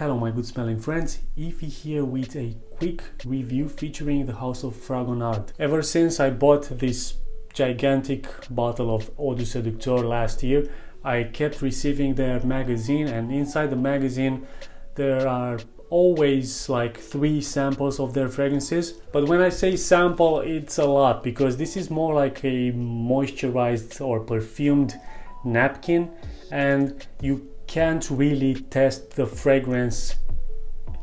Hello my good smelling friends, Ify here with a quick review featuring the house of Fragonard. Ever since I bought this gigantic bottle of Eau de Seducteur last year, I kept receiving their magazine, and inside the magazine there are always like 3 samples of their fragrances. But when I say sample, it's a lot, because this is more like a moisturized or perfumed napkin, and you can't really test the fragrance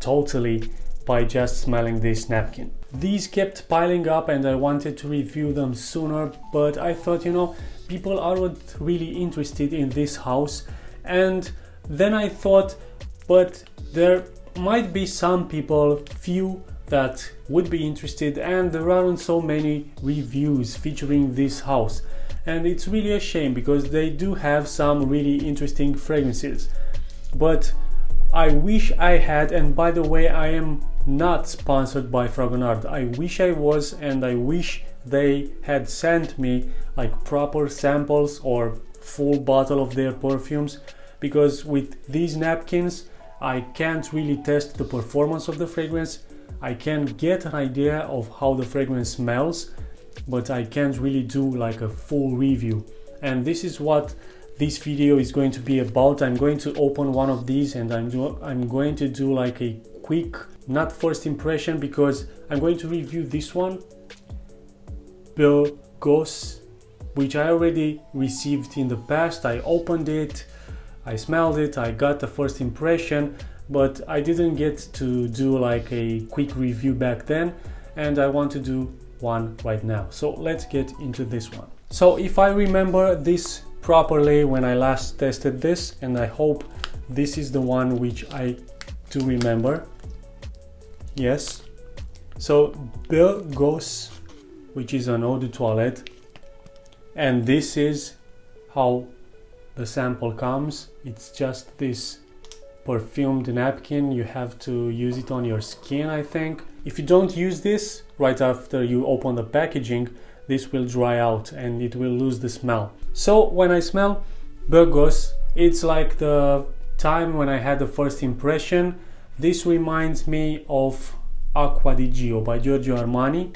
totally by just smelling this napkin. These kept piling up and I wanted to review them sooner, but I thought, people aren't really interested in this house. And then I thought, but there might be some people, few, that would be interested, and there aren't so many reviews featuring this house. And it's really a shame, because they do have some really interesting fragrances. But I wish I had, and by the way, I am not sponsored by Fragonard. I wish I was, and I wish they had sent me like proper samples or full bottle of their perfumes, because with these napkins I can't really test the performance of the fragrance. I can get an idea of how the fragrance smells, but I can't really do like a full review. And this is what this video is going to be about. I'm going to open one of these and I'm going to do like a quick, not first impression, because I'm going to review this one, Beau Gosse, which I already received in the past. I opened it, I smelled it, I got the first impression, but I didn't get to do like a quick review back then, and I want to do one right now. So let's get into this one. So if I remember this properly when I last tested this, and I hope this is the one which I do remember. Yes. So Beau Gosse, which is an eau de toilette, and this is how the sample comes. It's just this perfumed napkin. You have to use it on your skin, I think. If you don't use this right after you open the packaging, this will dry out and it will lose the smell. So when I smell Beau Gosse, it's like the time when I had the first impression. This reminds me of Acqua Di Gio by Giorgio Armani.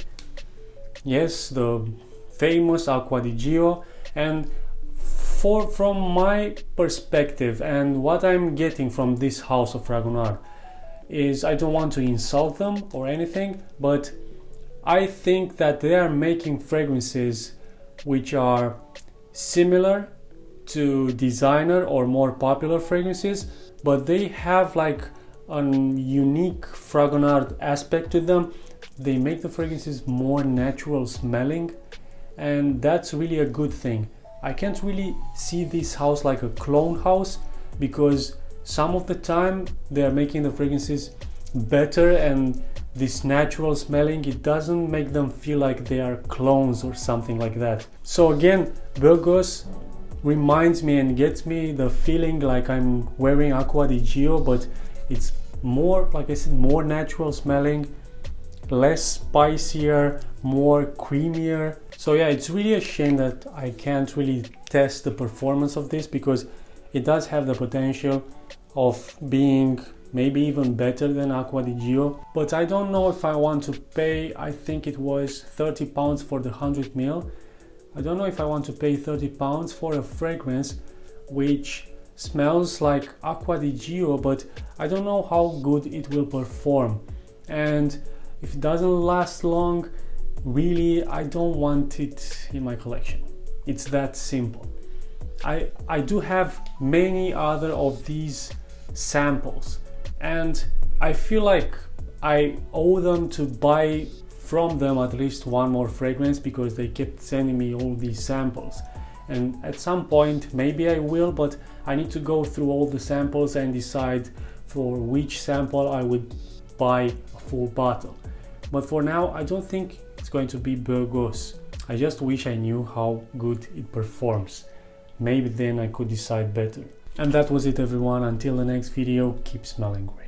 Yes, the famous Acqua Di Gio. And from my perspective and what I'm getting from this house of Fragonard is, I don't want to insult them or anything, but I think that they are making fragrances which are similar to designer or more popular fragrances, but they have like a unique Fragonard aspect to them. They make the fragrances more natural smelling, and that's really a good thing. I can't really see this house like a clone house, because some of the time they are making the fragrances better, and this natural smelling, it doesn't make them feel like they are clones or something like that. So again, Beau Gosse reminds me and gets me the feeling like I'm wearing Acqua Di Gio, but it's more, like I said, more natural smelling, less spicier, more creamier. So yeah, it's really a shame that I can't really test the performance of this, because it does have the potential of being maybe even better than Acqua Di Gio. But I don't know if I want to pay, I think it was £30 for the 100 ml. I don't know if I want to pay £30 for a fragrance which smells like Acqua Di Gio, but I don't know how good it will perform. And if it doesn't last long, really, I don't want it in my collection. It's that simple. I do have many other of these samples, and I feel like I owe them to buy from them at least one more fragrance, because they kept sending me all these samples. And at some point maybe I will, but I need to go through all the samples and decide for which sample I would buy a full bottle. But for now, I don't think it's going to be Beau Gosse. I just wish I knew how good it performs. Maybe then I could decide better. And that was it, everyone. Until the next video, keep smelling great.